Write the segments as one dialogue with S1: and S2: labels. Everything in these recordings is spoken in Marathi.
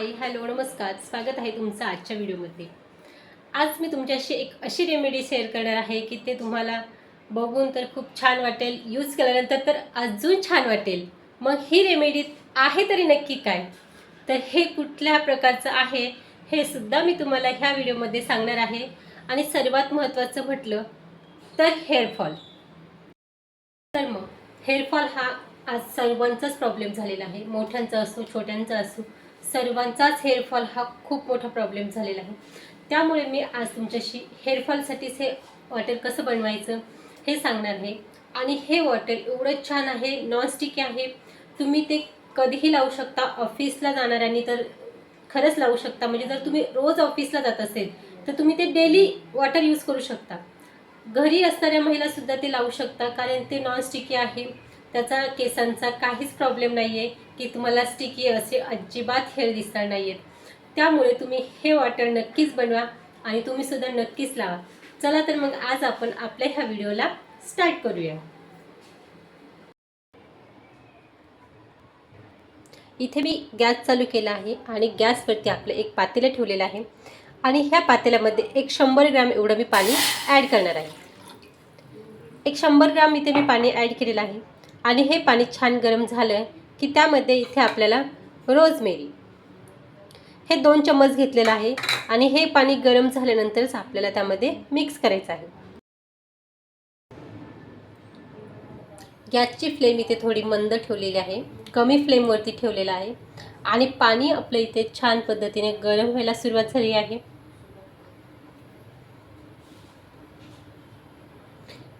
S1: हाय हॅलो नमस्कार, स्वागत आहे तुमचं आजच्या व्हिडिओमध्ये। आज मी तुमच्याशी एक अशी रेमेडी शेअर करणार आहे की ते तुम्हाला बघून तर खूप छान वाटेल, यूज केल्यानंतर तर अजून छान वाटेल। मग ही रेमेडी आहे तरी नक्की काय, तर हे कुठल्या प्रकारचं आहे हे सुद्धा मी तुम्हाला ह्या व्हिडिओमध्ये सांगणार आहे। आणि सर्वात महत्त्वाचं म्हटलं तर हेअरफॉल। तर मग हेअरफॉल हा आज सर्वांचाच प्रॉब्लेम झालेला आहे, मोठ्यांचा असो छोट्यांचा असो, सर्वांचाच हेअरफॉल हा खूप मोठा प्रॉब्लेम झालेला आहे। त्यामुळे मी आज तुमच्याशी हेअरफॉलसाठीच हे वॉटर कसं बनवायचं हे सांगणार आहे। आणि हे वॉटर एवढं छान आहे, नॉनस्टिकी आहे, तुम्ही ते कधीही लावू शकता। ऑफिसला जाणाऱ्यांनी तर खरंच लावू शकता, म्हणजे जर तुम्ही रोज ऑफिसला जात असेल तर तुम्ही ते डेली वॉटर यूज करू शकता। घरी असणाऱ्या महिलासुद्धा ते लावू शकता, कारण ते नॉनस्टिकी आहे, त्याचा केसांचा काहीच प्रॉब्लेम नाही आहे की तुम्हाला स्टिकी असे अजिबात हेअर दिसणार नाही आहेत। त्यामुळे तुम्ही हे वॉटर नक्कीच बनवा आणि तुम्ही सुद्धा नक्कीच लावा। चला तर मग आज आपण आपल्या ह्या व्हिडिओला स्टार्ट करूया। इथे मी गॅस चालू केला आहे आणि गॅसवरती आपलं एक पातेलं ठेवलेलं आहे आणि ह्या पातेल्यामध्ये एक 100 ग्रॅम एवढं मी पाणी ॲड करणार आहे। एक 100 ग्रॅम इथे मी पाणी ॲड केलेलं आहे आणि हे पाणी छान गरम झालं की त्यामध्ये इथे आपल्याला रोजमेरी हे 2 चम्मच घेतलेलं आहे आणि हे पाणी गरम झाल्यानंतरच आपल्याला त्यामध्ये मिक्स करायचं आहे। गॅसची फ्लेम इथे थोडी मंद ठेवलेली आहे, कमी फ्लेमवरती ठेवलेलं आहे आणि पाणी आपलं इथे छान पद्धतीने गरम व्हायला सुरुवात झाली आहे।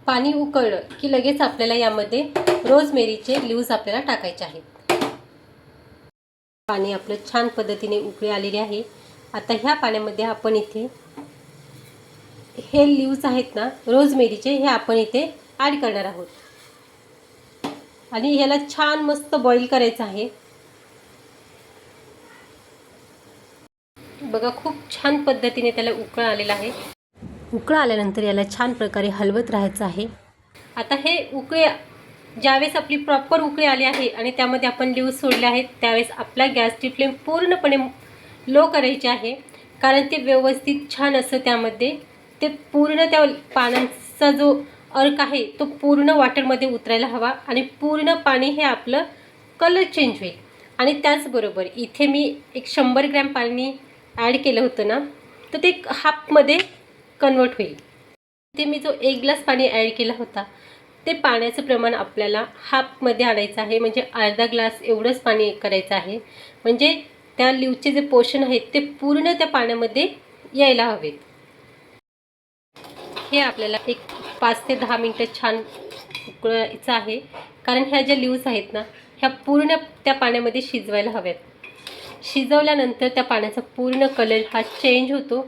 S1: पाणी उकळलं की लगेच आपल्याला यामध्ये रोजमेरीचे लीव्स आपल्याला टाकायचे आहेत। पाणी आपलं छान पद्धतीने उकळी आलेले आहे। आता ह्या पाण्यामध्ये आपण इथे हे लीव्स आहेत ना रोजमेरीचे, हे आपण इथे ॲड करणार आहोत आणि ह्याला छान मस्त बॉईल करायचं आहे। बघा खूप छान पद्धतीने त्याला उकळ आलेला आहे। उकळ आल्यानंतर याला छान प्रकारे हलवत राहायचं आहे। आता हे उकळे ज्यावेळेस आपली प्रॉपर उकळी आली आहे आणि त्यामध्ये आपण लीव्स सोडले आहेत त्यावेळेस आपला गॅसची फ्लेम पूर्णपणे लो करायची आहे, कारण ते व्यवस्थित छान असं त्यामध्ये ते पूर्ण त्या पाण्याचा जो अर्क आहे तो पूर्ण वॉटरमध्ये उतरायला हवा आणि पूर्ण पाणी हे आपलं कलर चेंज होईल। आणि त्याचबरोबर इथे मी एक 100 ग्रॅम पाणी ॲड केलं होतं ना, तर ते हाफमध्ये कन्वर्ट होईल। इथे मी जो 1 ग्लास पाणी ॲड केला होता ते पाण्याचं प्रमाण आपल्याला हाफमध्ये आणायचं आहे, म्हणजे अर्धा ग्लास एवढंच पाणी करायचं आहे, म्हणजे त्या लीव्सचे जे पोर्शन आहेत ते पूर्ण त्या पाण्यामध्ये यायला हवेत। हे आपल्याला एक 5 ते 10 मिनिटं छान उकळायचं आहे, कारण ह्या ज्या लीव्स आहेत ना ह्या पूर्ण त्या पाण्यामध्ये शिजवायला हव्यात। शिजवल्यानंतर त्या पाण्याचा पूर्ण कलर हा चेंज होतो।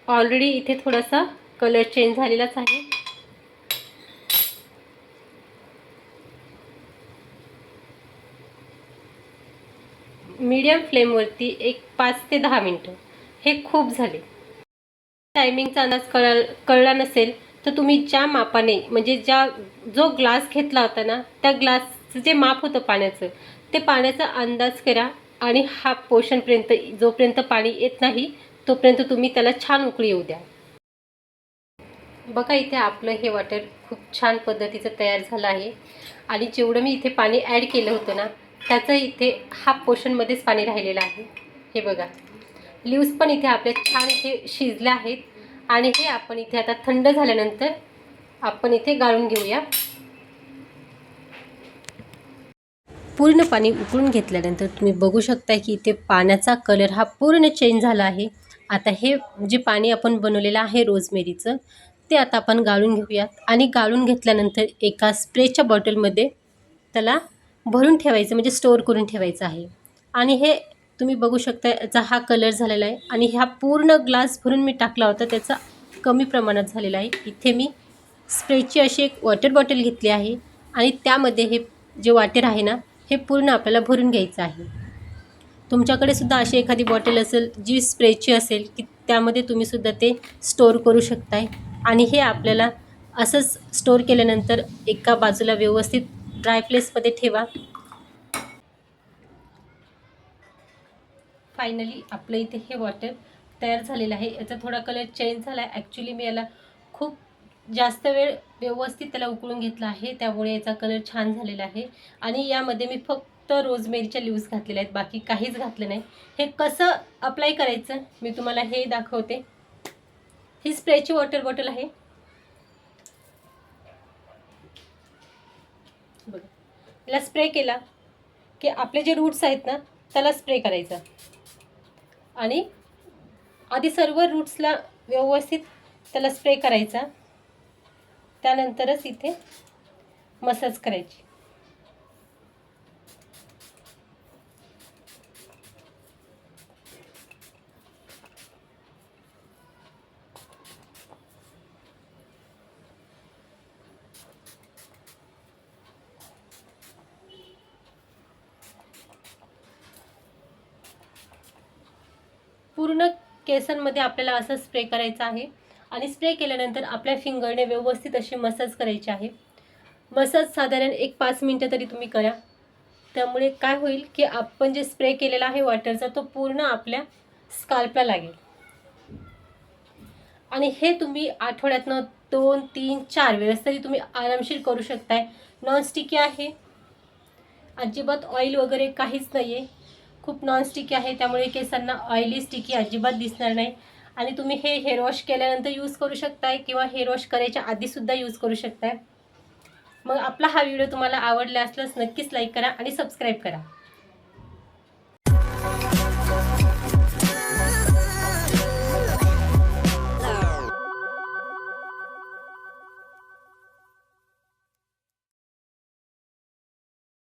S1: ऑलरेडी इथे थोडासा कलर चेंज झालेलाच आहे। मीडियम फ्लेमवरती एक 5 ते 10 मिनिटं, हे खूप झाले। टायमिंगचा अंदाज कळला नसेल तर तुम्ही ज्या मापाने, म्हणजे जो ग्लास घेतला होता ना त्या ग्लासचं जे माप होतं पाण्याचं, ते पाण्याचा अंदाज करा आणि हा पोर्शनपर्यंत जोपर्यंत पाणी येत नाही तोपर्यंत तुम्ही त्याला छान उकळी येऊ द्या। बघा इथे आपलं हे वॉटर खूप छान पद्धतीचं तयार झालं आहे आणि जेवढं मी इथे पाणी ॲड केलं होतं ना त्याचं इथे हाफ पोर्शनमध्येच पाणी राहिलेलं आहे। हे बघा लीव्स पण इथे आपल्या छान इथे शिजल्या आहेत आणि हे आपण इथे आता थंड झाल्यानंतर आपण इथे गाळून घेऊया। पूर्ण पाणी उकळून घेतल्यानंतर तुम्ही बघू शकता की इथे पाण्याचा कलर हा पूर्ण चेंज झाला आहे। आता हे जे पाणी आपण बनवलेलं आहे रोजमेरीचं ते आता आपण गाळून घेऊयात आणि गाळून घेतल्यानंतर एका स्प्रेच्या बॉटलमध्ये त्याला भरून ठेवायचं, म्हणजे स्टोअर करून ठेवायचं आहे। आणि हे तुम्ही बघू शकता याचा हा कलर झालेला आहे आणि ह्या पूर्ण ग्लास भरून मी टाकला होता त्याचा कमी प्रमाणात झालेला आहे। इथे मी स्प्रेची अशी एक वॉटर बॉटल घेतली आहे आणि त्यामध्ये हे जे वॉटर आहे ना हे पूर्ण आपल्याला भरून घ्यायचं आहे। तुमच्याकडे सुद्धा अशी एखादी बॉटल असेल जी स्प्रेची असेल की त्यामध्ये तुम्ही सुद्धा ते स्टोअर करू शकताय। आणि हे आपल्याला असंच स्टोअर केल्यानंतर एका बाजूला व्यवस्थित ड्राय प्लेसमध्ये ठेवा। फायनली आपलं इथे हे वॉटर तयार झालेलं आहे. याचा थोडा कलर चेंज झाला आहे. ॲक्च्युली मी याला खूप जास्त वेळ व्यवस्थित त्याला उकळून घेतला आहे, त्यामुळे याचा कलर छान झालेला आहे. आणि यामध्ये मी फक्त रोजमेरीच्या लीव्स घातलेल्या आहेत, बाकी काहीच घातलं नाही. हे कसं अप्लाय करायचं मी तुम्हाला हे दाखवते. ही स्प्रेची वॉटर बॉटल आहे बघा. याला स्प्रे केला की आपले जे रूट्स आहेत ना त्याला स्प्रे करायचा आणि आधी सर्व रूट्सला व्यवस्थित त्याला स्प्रे करायचा, त्यानंतरच इथे मसाज करायची. पूर्ण केसांमध्ये आपल्याला असं स्प्रे करायचं आहे आणि स्प्रे केल्यानंतर आपल्या फिंगरने व्यवस्थित अशी मसाज करायची आहे. मसाज साधारण 1-5 मिनटं तरी तुम्ही करा. त्यामुळे काय होईल की आपण जे स्प्रे केलेला आहे वॉटरचा तो पूर्ण आपल्या स्काल्पला लागेल. आणि हे तुम्ही आठवड्यातनं 2, 3, 4 वेळेस तरी तुम्ही आरामशीर करू शकताय. नॉनस्टिकी आहे, अजिबात ऑइल वगैरे काहीच नाही आहे. खूप नॉनस्टिकी आहे, त्यामुळे केसांना ऑइली स्टिकी अजिबात दिसणार नाही. आणि तुम्ही हे हेअर वॉश केल्यानंतर यूज करू शकताय किंवा हेअर वॉश करायच्या आधीसुद्धा यूज करू शकताय. मग आपला हा व्हिडिओ तुम्हाला आवडला असल्यास नक्कीच लाईक करा आणि सबस्क्राईब करा.